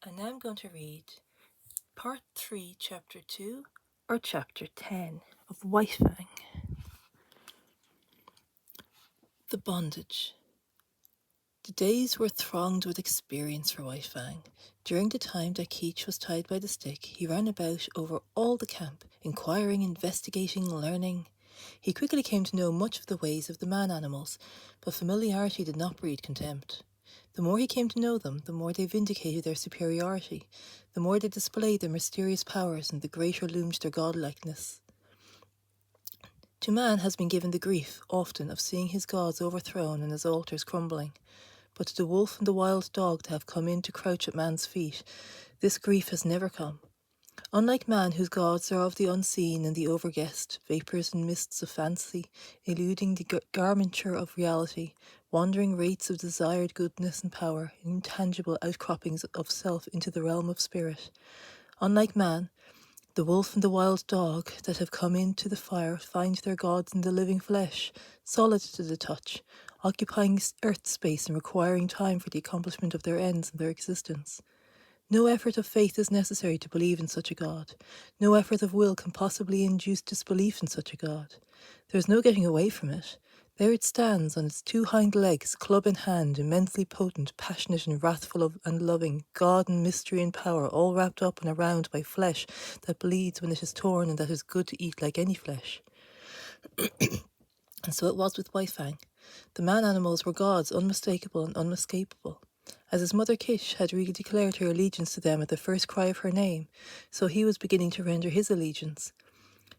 And now I'm going to read Part 3, Chapter 2, or Chapter 10 of Fang. The Bondage. The days were thronged with experience for Fang. During the time that Keech was tied by the stick, he ran about over all the camp, inquiring, investigating, learning. He quickly came to know much of the ways of the man-animals, but familiarity did not breed contempt. The more he came to know them, the more they vindicated their superiority, the more they displayed their mysterious powers, and the greater loomed their godlikeness. To man has been given the grief, often, of seeing his gods overthrown and his altars crumbling. But to the wolf and the wild dog to have come in to crouch at man's feet, this grief has never come. Unlike man, whose gods are of the unseen and the overguessed, vapours and mists of fancy, eluding the garmenture of reality, wandering wraiths of desired goodness and power, intangible outcroppings of self into the realm of spirit. Unlike man, the wolf and the wild dog that have come into the fire find their gods in the living flesh, solid to the touch, occupying earth space and requiring time for the accomplishment of their ends and their existence. No effort of faith is necessary to believe in such a God. No effort of will can possibly induce disbelief in such a God. There is no getting away from it. There it stands on its two hind legs, club in hand, immensely potent, passionate and wrathful and loving, God and mystery and power, all wrapped up and around by flesh that bleeds when it is torn and that is good to eat like any flesh. And so it was with Fang. The man-animals were gods, unmistakable and unescapable. As his mother Kish had redeclared her allegiance to them at the first cry of her name, so he was beginning to render his allegiance.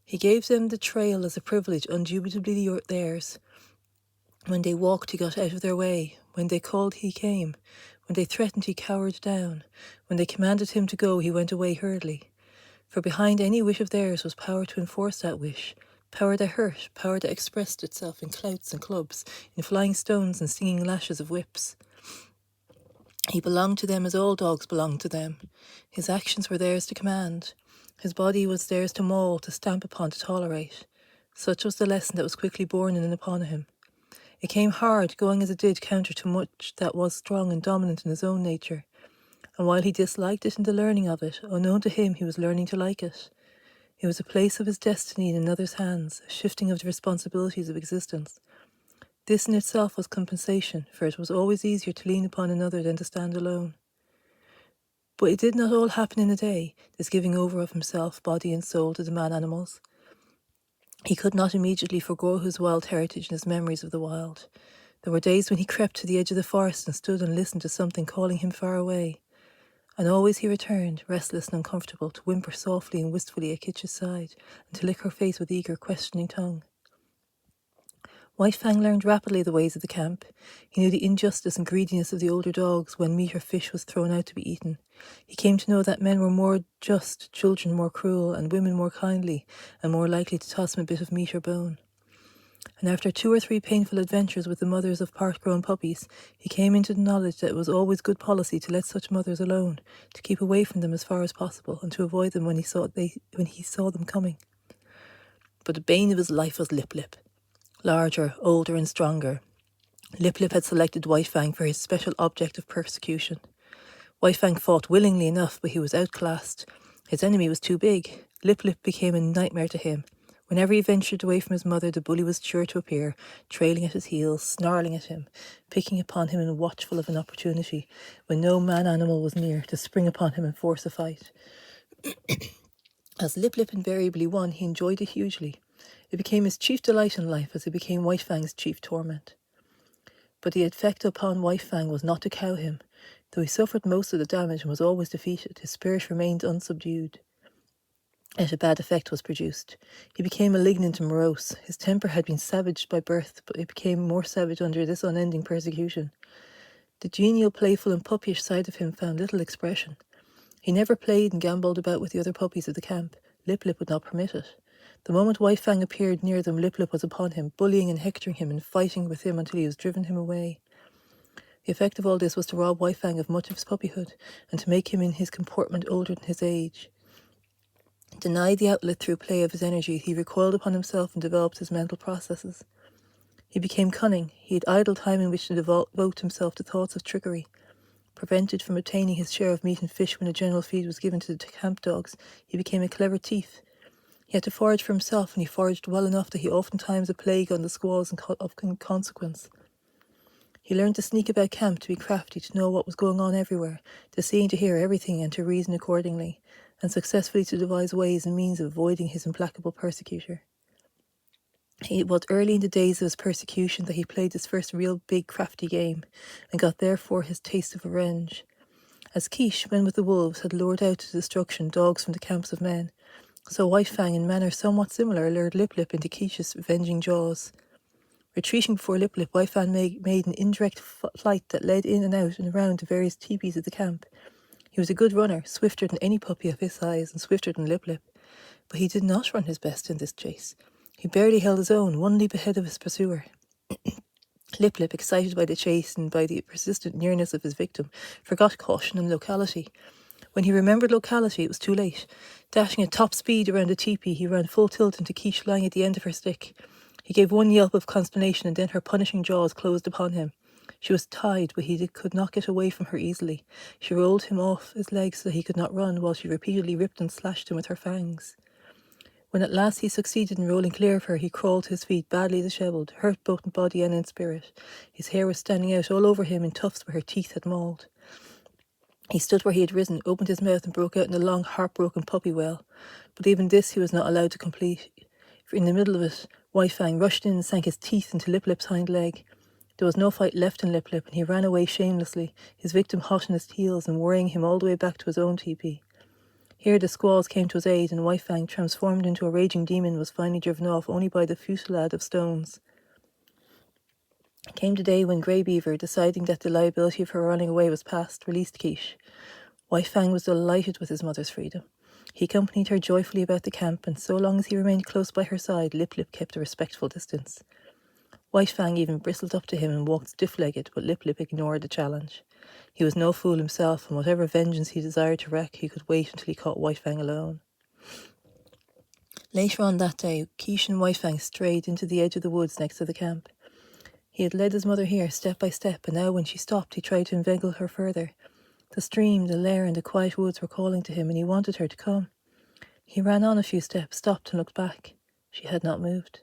He gave them the trail as a privilege undubitably theirs. When they walked, he got out of their way. When they called, he came. When they threatened, he cowered down. When they commanded him to go, he went away hurriedly. For behind any wish of theirs was power to enforce that wish, power that hurt, power that expressed itself in clouts and clubs, in flying stones and stinging lashes of whips. He belonged to them as all dogs belonged to them. His actions were theirs to command. His body was theirs to maul, to stamp upon, to tolerate. Such was the lesson that was quickly born in and upon him. It came hard, going as it did counter to much that was strong and dominant in his own nature. And while he disliked it in the learning of it, unknown to him he was learning to like it. It was a place of his destiny in another's hands, a shifting of the responsibilities of existence. This in itself was compensation, for it was always easier to lean upon another than to stand alone. But it did not all happen in a day, this giving over of himself, body and soul, to the man-animals. He could not immediately forego his wild heritage and his memories of the wild. There were days when he crept to the edge of the forest and stood and listened to something calling him far away. And always he returned, restless and uncomfortable, to whimper softly and wistfully at Kitch's side, and to lick her face with eager, questioning tongue. Fang learned rapidly the ways of the camp. He knew the injustice and greediness of the older dogs when meat or fish was thrown out to be eaten. He came to know that men were more just, children more cruel, and women more kindly, and more likely to toss him a bit of meat or bone. And after 2 or 3 painful adventures with the mothers of part-grown puppies, he came into the knowledge that it was always good policy to let such mothers alone, to keep away from them as far as possible, and to avoid them when he saw them coming. But the bane of his life was Lip Lip. Larger, older and stronger. Lip Lip had selected Fang for his special object of persecution. Fang fought willingly enough, but he was outclassed. His enemy was too big. Lip Lip became a nightmare to him. Whenever he ventured away from his mother, the bully was sure to appear, trailing at his heels, snarling at him, picking upon him and watchful of an opportunity, when no man-animal was near, to spring upon him and force a fight. As Lip Lip invariably won, he enjoyed it hugely. It became his chief delight in life, as it became Fang's chief torment. But the effect upon Fang was not to cow him. Though he suffered most of the damage and was always defeated, his spirit remained unsubdued. Yet a bad effect was produced. He became malignant and morose. His temper had been savage by birth, but it became more savage under this unending persecution. The genial, playful and puppyish side of him found little expression. He never played and gambolled about with the other puppies of the camp. Lip Lip would not permit it. The moment Fang appeared near them, Lip Lip was upon him, bullying and hectoring him and fighting with him until he was driven him away. The effect of all this was to rob Fang of much of his puppyhood, and to make him in his comportment older than his age. Denied the outlet through play of his energy, he recoiled upon himself and developed his mental processes. He became cunning. He had idle time in which to devote himself to thoughts of trickery. Prevented from obtaining his share of meat and fish when a general feed was given to the camp dogs, he became a clever thief. He had to forage for himself, and he foraged well enough that he oftentimes a plague on the squaws in consequence. He learned to sneak about camp, to be crafty, to know what was going on everywhere, to see and to hear everything and to reason accordingly, and successfully to devise ways and means of avoiding his implacable persecutor. It was early in the days of his persecution that he played his first real big crafty game, and got therefore his taste of revenge. As Quiche, when with the wolves, had lured out to destruction dogs from the camps of men, so White Fang, in manner somewhat similar, lured Lip Lip into Quiche's avenging jaws. Retreating before Lip Lip, White Fang made an indirect flight that led in and out and around the various teepees of the camp. He was a good runner, swifter than any puppy of his size, and swifter than Lip Lip. But he did not run his best in this chase. He barely held his own, one leap ahead of his pursuer. Lip Lip, excited by the chase and by the persistent nearness of his victim, forgot caution and locality. When he remembered locality, it was too late. Dashing at top speed around the teepee, he ran full tilt into Quiche lying at the end of her stick. He gave one yelp of consternation, and then her punishing jaws closed upon him. She was tied, but he could not get away from her easily. She rolled him off his legs so that he could not run, while she repeatedly ripped and slashed him with her fangs. When at last he succeeded in rolling clear of her, he crawled to his feet, badly dishevelled, hurt both in body and in spirit. His hair was standing out all over him in tufts where her teeth had mauled. He stood where he had risen, opened his mouth, and broke out in a long, heartbroken puppy wail. But even this he was not allowed to complete. For in the middle of it, White Fang rushed in and sank his teeth into Lip Lip's hind leg. There was no fight left in Lip Lip, and he ran away shamelessly, his victim hot on his heels and worrying him all the way back to his own teepee. Here the squaws came to his aid, and White Fang, transformed into a raging demon, was finally driven off only by the fusillade of stones. It came the day when Grey Beaver, deciding that the liability of her running away was past, released Quiche. White Fang was delighted with his mother's freedom. He accompanied her joyfully about the camp, and so long as he remained close by her side, Lip Lip kept a respectful distance. White Fang even bristled up to him and walked stiff-legged, but Lip Lip ignored the challenge. He was no fool himself, and whatever vengeance he desired to wreak, he could wait until he caught White Fang alone. Later on that day, Quiche and White Fang strayed into the edge of the woods next to the camp. He had led his mother here step by step, and now when she stopped, he tried to inveigle her further. The stream, the lair, and the quiet woods were calling to him, and he wanted her to come. He ran on a few steps, stopped, and looked back. She had not moved.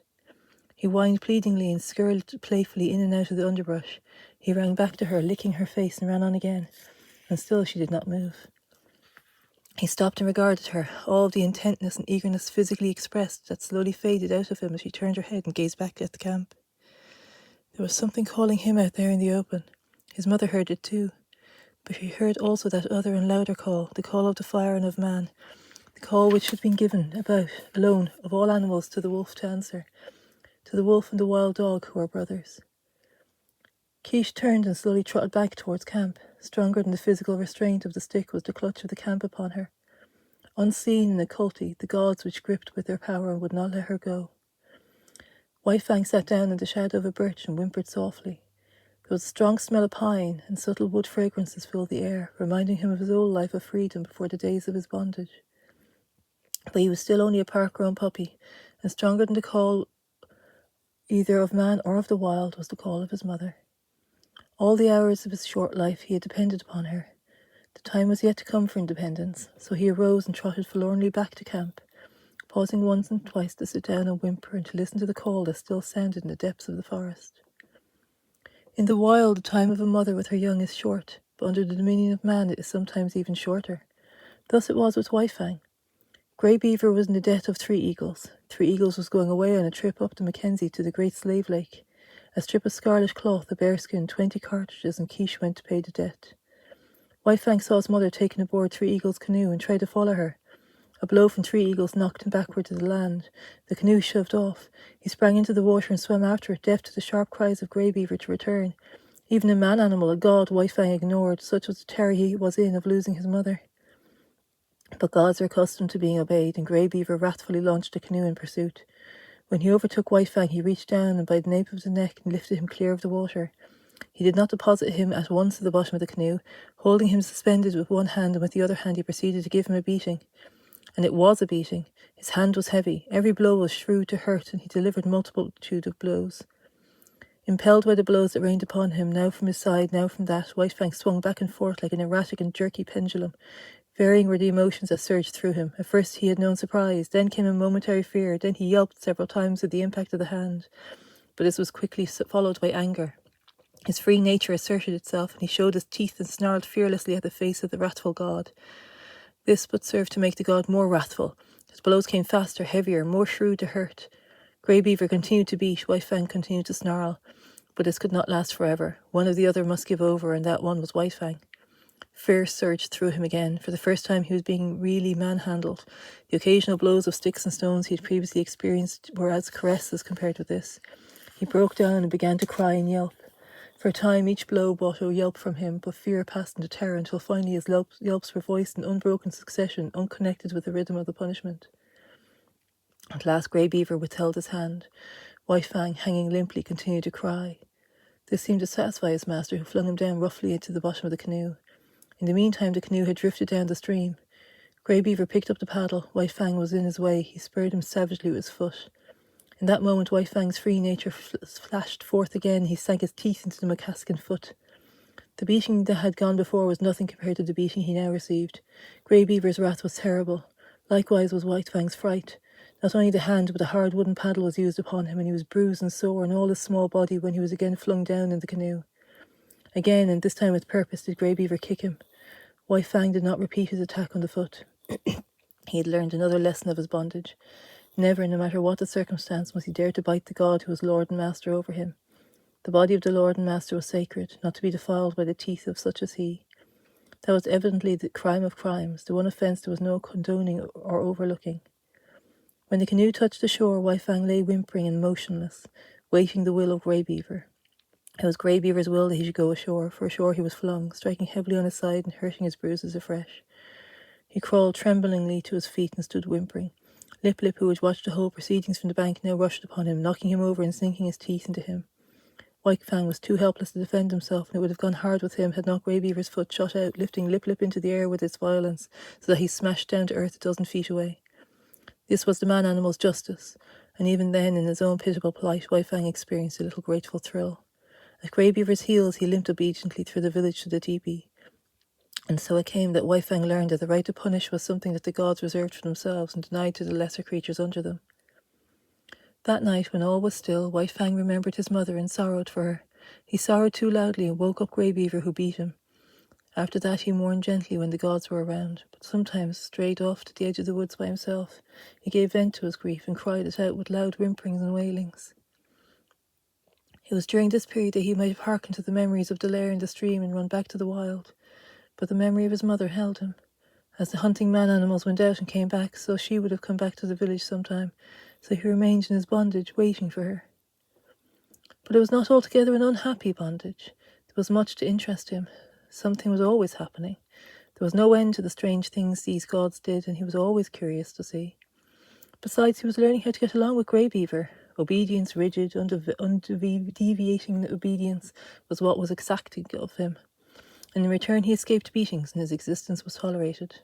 He whined pleadingly and skirled playfully in and out of the underbrush. He ran back to her, licking her face, and ran on again, and still she did not move. He stopped and regarded her, all of the intentness and eagerness physically expressed that slowly faded out of him as she turned her head and gazed back at the camp. There was something calling him out there in the open. His mother heard it too, but he heard also that other and louder call, the call of the fire and of man, the call which had been given about, alone, of all animals, to the wolf to answer, to the wolf and the wild dog who are brothers. Quiche turned and slowly trotted back towards camp. Stronger than the physical restraint of the stick was the clutch of the camp upon her. Unseen and occulty, the gods which gripped with their power would not let her go. White Fang sat down in the shadow of a birch and whimpered softly. There was a strong smell of pine, and subtle wood fragrances filled the air, reminding him of his old life of freedom before the days of his bondage. But he was still only a part-grown puppy, and stronger than the call either of man or of the wild was the call of his mother. All the hours of his short life he had depended upon her. The time was yet to come for independence, so he arose and trotted forlornly back to camp, pausing once and twice to sit down and whimper and to listen to the call that still sounded in the depths of the forest. In the wild, the time of a mother with her young is short, but under the dominion of man it is sometimes even shorter. Thus it was with White Fang. Grey Beaver was in the debt of 3 eagles. 3 eagles was going away on a trip up the Mackenzie to the Great Slave Lake. A strip of scarlet cloth, a bearskin, 20 cartridges, and Quiche went to pay the debt. White Fang saw his mother taken aboard 3 eagles' canoe and tried to follow her. A blow from 3 eagles knocked him backward to the land. The canoe shoved off. He sprang into the water and swam after it, deaf to the sharp cries of Grey Beaver to return. Even a man-animal, a god, White Fang ignored, such was the terror he was in of losing his mother. But gods are accustomed to being obeyed, and Grey Beaver wrathfully launched the canoe in pursuit. When he overtook White Fang, he reached down and by the nape of the neck and lifted him clear of the water. He did not deposit him at once at the bottom of the canoe. Holding him suspended with one hand, and with the other hand he proceeded to give him a beating. And it was a beating. His hand was heavy. Every blow was shrewd to hurt, and he delivered multitude of blows. Impelled by the blows that rained upon him, now from his side, now from that, White Fang swung back and forth like an erratic and jerky pendulum. Varying were the emotions that surged through him. At first he had known surprise, then came a momentary fear, then he yelped several times with the impact of the hand. But this was quickly followed by anger. His free nature asserted itself, and he showed his teeth and snarled fearlessly at the face of the wrathful god. This but served to make the god more wrathful. His blows came faster, heavier, more shrewd to hurt. Grey Beaver continued to beat, White Fang continued to snarl. But this could not last forever. One or the other must give over, and that one was White Fang. Fear surged through him again. For the first time he was being really manhandled. The occasional blows of sticks and stones he had previously experienced were as caresses compared with this. He broke down and began to cry and yelp. For a time each blow brought a yelp from him, but fear passed into terror until finally his yelps were voiced in unbroken succession, unconnected with the rhythm of the punishment. At last Grey Beaver withheld his hand. White Fang, hanging limply, continued to cry. This seemed to satisfy his master, who flung him down roughly into the bottom of the canoe. In the meantime the canoe had drifted down the stream. Grey Beaver picked up the paddle. White Fang was in his way. He spurred him savagely with his foot. In that moment White Fang's free nature flashed forth again. He sank his teeth into the Macascan foot. The beating that had gone before was nothing compared to the beating he now received. Grey Beaver's wrath was terrible. Likewise was White Fang's fright. Not only the hand, but a hard wooden paddle was used upon him, and he was bruised and sore in all his small body when he was again flung down in the canoe. Again, and this time with purpose, did Grey Beaver kick him. White Fang did not repeat his attack on the foot. He had learned another lesson of his bondage. Never, no matter what the circumstance, must he dare to bite the god who was lord and master over him. The body of the lord and master was sacred, not to be defiled by the teeth of such as he. That was evidently the crime of crimes, the one offence there was no condoning or overlooking. When the canoe touched the shore, White Fang lay whimpering and motionless, waiting the will of Grey Beaver. It was Grey Beaver's will that he should go ashore, for ashore he was flung, striking heavily on his side and hurting his bruises afresh. He crawled tremblingly to his feet and stood whimpering. Lip Lip, who had watched the whole proceedings from the bank, now rushed upon him, knocking him over and sinking his teeth into him. White Fang was too helpless to defend himself, and it would have gone hard with him had not Grey Beaver's foot shot out, lifting Lip Lip into the air with its violence, so that he smashed down to earth a dozen feet away. This was the man-animal's justice, and even then, in his own pitiable plight, White Fang experienced a little grateful thrill. At Grey Beaver's heels, he limped obediently through the village to the tepee. And so it came that White Fang learned that the right to punish was something that the gods reserved for themselves and denied to the lesser creatures under them. That night, when all was still, White Fang remembered his mother and sorrowed for her. He sorrowed too loudly and woke up Grey Beaver, who beat him. After that he mourned gently when the gods were around, but sometimes strayed off to the edge of the woods by himself. He gave vent to his grief and cried it out with loud whimperings and wailings. It was during this period that he might have hearkened to the memories of the lair in the stream and run back to the wild. But the memory of his mother held him. As the hunting man-animals went out and came back, so she would have come back to the village sometime, so he remained in his bondage, waiting for her. But it was not altogether an unhappy bondage. There was much to interest him. Something was always happening. There was no end to the strange things these gods did, and he was always curious to see. Besides, he was learning how to get along with Grey Beaver. Obedience, rigid, undeviating obedience, was what was exacted of him. And in return he escaped beatings, and his existence was tolerated.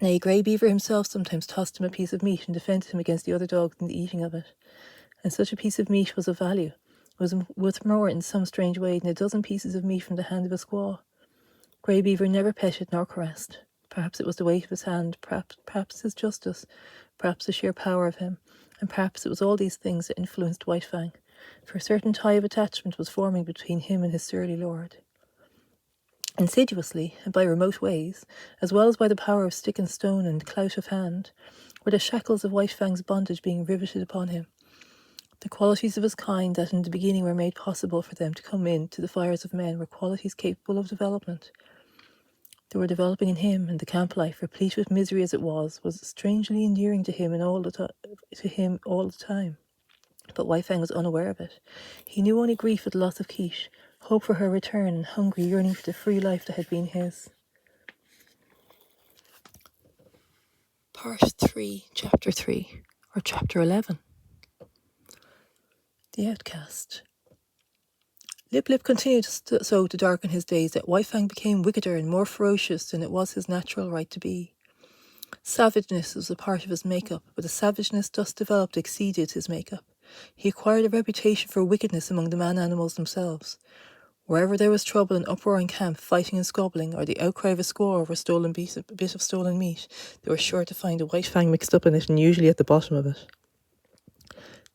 Nay, Grey Beaver himself sometimes tossed him a piece of meat and defended him against the other dogs in the eating of it. And such a piece of meat was of value. It was worth more in some strange way than a dozen pieces of meat from the hand of a squaw. Grey Beaver never petted nor caressed. Perhaps it was the weight of his hand, perhaps his justice, perhaps the sheer power of him, and perhaps it was all these things that influenced White Fang, for a certain tie of attachment was forming between him and his surly lord. Insidiously, and by remote ways, as well as by the power of stick and stone and clout of hand, were the shackles of White Fang's bondage being riveted upon him. The qualities of his kind that in the beginning were made possible for them to come in to the fires of men were qualities capable of development. They were developing in him, and the camp life, replete with misery as it was strangely endearing to him all the time. But White Fang was unaware of it. He knew only grief at the loss of Quiche, hope for her return, and hungry yearning for the free life that had been his. Part 3, Chapter 3, or Chapter 11. The Outcast. Lip Lip continued so to darken his days that White Fang became wickeder and more ferocious than it was his natural right to be. Savageness was a part of his make-up, but the savageness thus developed exceeded his make-up. He acquired a reputation for wickedness among the man-animals themselves. Wherever there was trouble and uproar in camp, fighting and squabbling, or the outcry of a squaw over a bit of stolen meat, they were sure to find a white fang mixed up in it and usually at the bottom of it.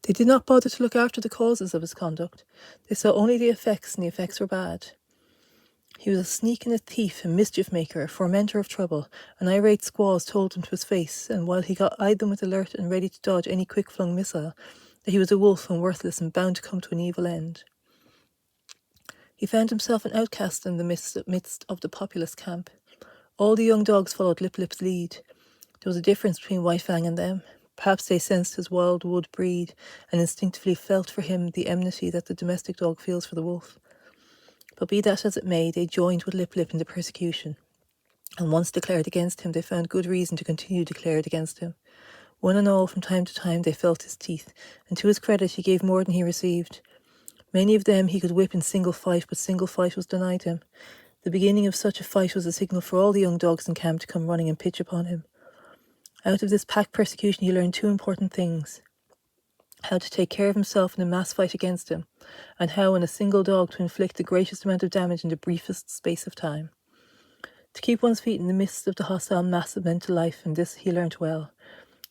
They did not bother to look after the causes of his conduct. They saw only the effects, and the effects were bad. He was a sneak and a thief, a mischief maker, a fomenter of trouble, and irate squaws told him to his face, and while he eyed them with alert and ready to dodge any quick-flung missile, that he was a wolf and worthless and bound to come to an evil end. He found himself an outcast in the midst of the populous camp. All the young dogs followed Lip Lip's lead. There was a difference between White Fang and them. Perhaps they sensed his wild wood breed and instinctively felt for him the enmity that the domestic dog feels for the wolf. But be that as it may, they joined with Lip Lip in the persecution, and once declared against him, they found good reason to continue declared against him. One and all, from time to time, they felt his teeth, and to his credit, he gave more than he received. Many of them he could whip in single fight, but single fight was denied him. The beginning of such a fight was a signal for all the young dogs in camp to come running and pitch upon him. Out of this pack persecution, he learned two important things: how to take care of himself in a mass fight against him, and how in a single dog to inflict the greatest amount of damage in the briefest space of time. To keep one's feet in the midst of the hostile mass of mental life, and this he learnt well.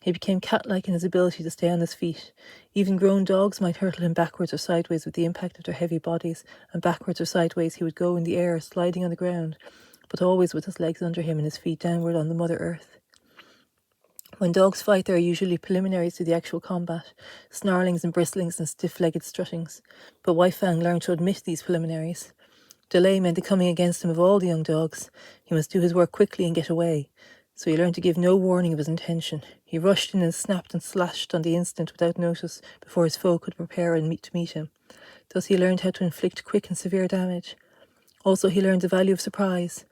He became cat-like in his ability to stay on his feet. Even grown dogs might hurtle him backwards or sideways with the impact of their heavy bodies, and backwards or sideways he would go in the air, sliding on the ground, but always with his legs under him and his feet downward on the Mother Earth. When dogs fight, there are usually preliminaries to the actual combat, snarlings and bristlings and stiff-legged struttings, but White Fang learned to omit these preliminaries. Delay meant the coming against him of all the young dogs. He must do his work quickly and get away, so he learned to give no warning of his intention. He rushed in and snapped and slashed on the instant without notice before his foe could prepare to meet him. Thus he learned how to inflict quick and severe damage. Also he learned the value of surprise.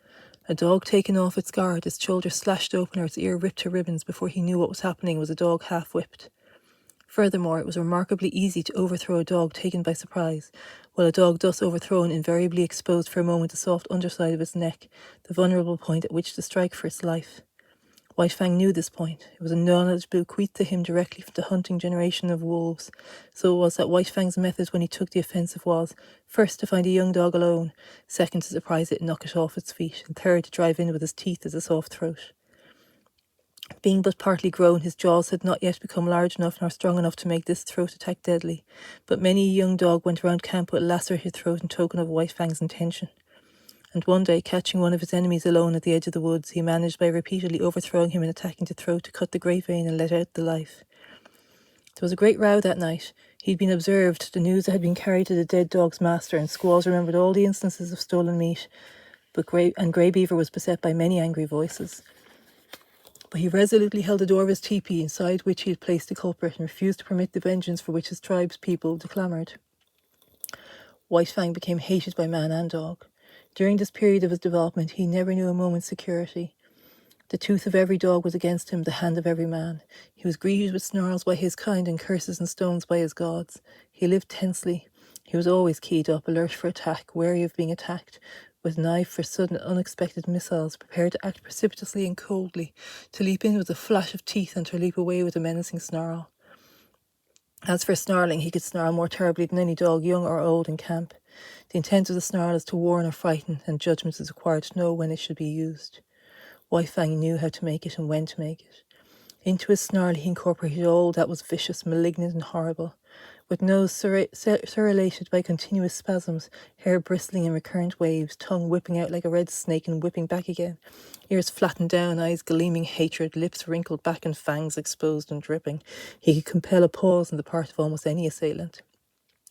A dog taken off its guard, its shoulder slashed open or its ear ripped to ribbons before he knew what was happening, was a dog half-whipped. Furthermore, it was remarkably easy to overthrow a dog taken by surprise, while a dog thus overthrown invariably exposed for a moment the soft underside of its neck, the vulnerable point at which to strike for its life. White Fang knew this point. It was a knowledge bequeathed to him directly from the hunting generation of wolves. So it was that White Fang's method when he took the offensive was, first, to find a young dog alone, second, to surprise it and knock it off its feet, and third, to drive in with his teeth as a soft throat. Being but partly grown, his jaws had not yet become large enough nor strong enough to make this throat attack deadly, but many a young dog went around camp with a lacerated throat in token of White Fang's intention. And one day, catching one of his enemies alone at the edge of the woods, he managed by repeatedly overthrowing him and attacking the throat to cut the great vein and let out the life. There was a great row that night. He'd been observed, the news had been carried to the dead dog's master, and squaws remembered all the instances of stolen meat, but Grey Beaver was beset by many angry voices. But he resolutely held the door of his tepee inside which he had placed the culprit and refused to permit the vengeance for which his tribe's people declaimed. White Fang became hated by man and dog. During this period of his development, he never knew a moment's security. The tooth of every dog was against him, the hand of every man. He was greeted with snarls by his kind and curses and stones by his gods. He lived tensely. He was always keyed up, alert for attack, wary of being attacked, with an eye for sudden unexpected missiles, prepared to act precipitously and coldly, to leap in with a flash of teeth and to leap away with a menacing snarl. As for snarling, he could snarl more terribly than any dog, young or old, in camp. The intent of the snarl is to warn or frighten, and judgment is required to know when it should be used. White Fang knew how to make it and when to make it. Into his snarl he incorporated all that was vicious, malignant and horrible. With nose serrated by continuous spasms, hair bristling in recurrent waves, tongue whipping out like a red snake and whipping back again, ears flattened down, eyes gleaming hatred, lips wrinkled back and fangs exposed and dripping, he could compel a pause on the part of almost any assailant.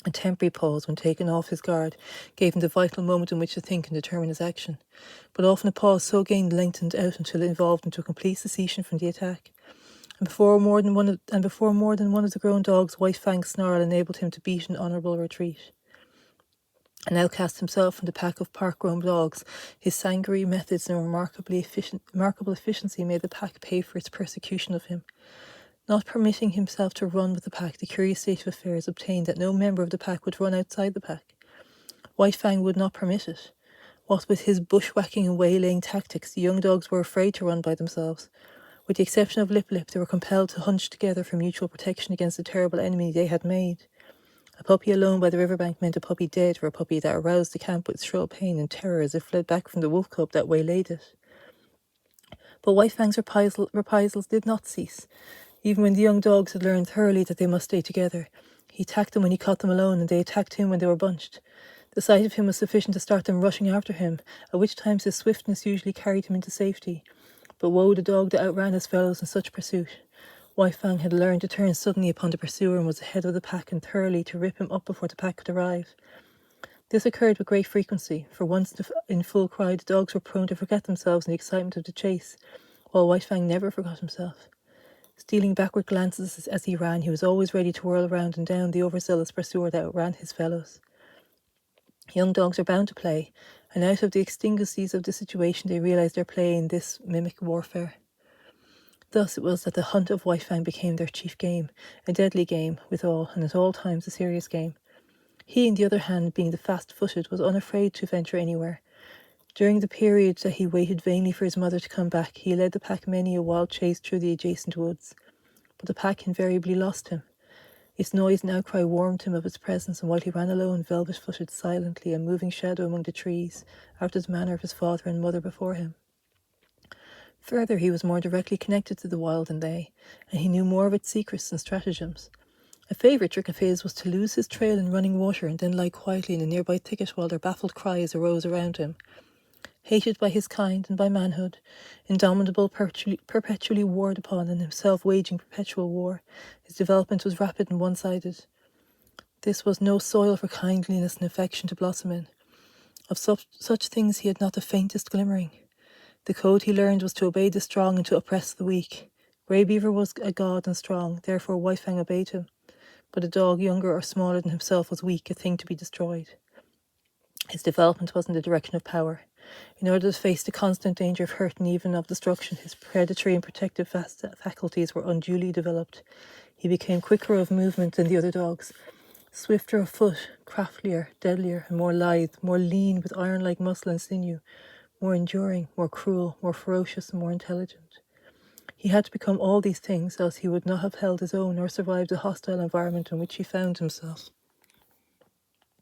A temporary pause, when taken off his guard, gave him the vital moment in which to think and determine his action. But often a pause so lengthened out until it evolved into a complete cessation from the attack. And before more than one of the grown dogs, White Fang's snarl enabled him to beat an honourable retreat. An outcast himself from the pack of park-grown dogs, his sanguinary methods and remarkable efficiency made the pack pay for its persecution of him. Not permitting himself to run with the pack, the curious state of affairs obtained that no member of the pack would run outside the pack. White Fang would not permit it. What with his bushwhacking and waylaying tactics, the young dogs were afraid to run by themselves. With the exception of Lip Lip, they were compelled to hunch together for mutual protection against the terrible enemy they had made. A puppy alone by the riverbank meant a puppy dead, or a puppy that aroused the camp with shrill pain and terror as it fled back from the wolf cub that waylaid it. But White Fang's reprisals did not cease. Even when the young dogs had learned thoroughly that they must stay together, he attacked them when he caught them alone, and they attacked him when they were bunched. The sight of him was sufficient to start them rushing after him, at which times his swiftness usually carried him into safety. But woe the dog that outran his fellows in such pursuit. White Fang had learned to turn suddenly upon the pursuer and was ahead of the pack and thoroughly to rip him up before the pack could arrive. This occurred with great frequency, for once in full cry the dogs were prone to forget themselves in the excitement of the chase, while White Fang never forgot himself. Stealing backward glances as he ran, he was always ready to whirl round and down the overzealous pursuer that outran his fellows. Young dogs are bound to play, and out of the exigencies of the situation they realised their play in this mimic warfare. Thus it was that the hunt of White Fang became their chief game, a deadly game withal, and at all times a serious game. He, on the other hand, being the fast-footed, was unafraid to venture anywhere. During the period that he waited vainly for his mother to come back, he led the pack many a wild chase through the adjacent woods. But the pack invariably lost him. Its noise and outcry warned him of its presence, and while he ran alone, velvet-footed, silently, a moving shadow among the trees, after the manner of his father and mother before him. Further, he was more directly connected to the wild than they, and he knew more of its secrets and stratagems. A favourite trick of his was to lose his trail in running water and then lie quietly in a nearby thicket while their baffled cries arose around him. Hated by his kind and by manhood, indomitable, perpetually warred upon, and himself waging perpetual war, his development was rapid and one-sided. This was no soil for kindliness and affection to blossom in. Of such things he had not the faintest glimmering. The code he learned was to obey the strong and to oppress the weak. Grey Beaver was a god and strong, therefore White Fang obeyed him. But a dog younger or smaller than himself was weak, a thing to be destroyed. His development was in the direction of power. In order to face the constant danger of hurt and even of destruction, his predatory and protective faculties were unduly developed. He became quicker of movement than the other dogs, swifter of foot, craftier, deadlier, and more lithe, more lean with iron-like muscle and sinew, more enduring, more cruel, more ferocious, and more intelligent. He had to become all these things, else he would not have held his own or survived the hostile environment in which he found himself.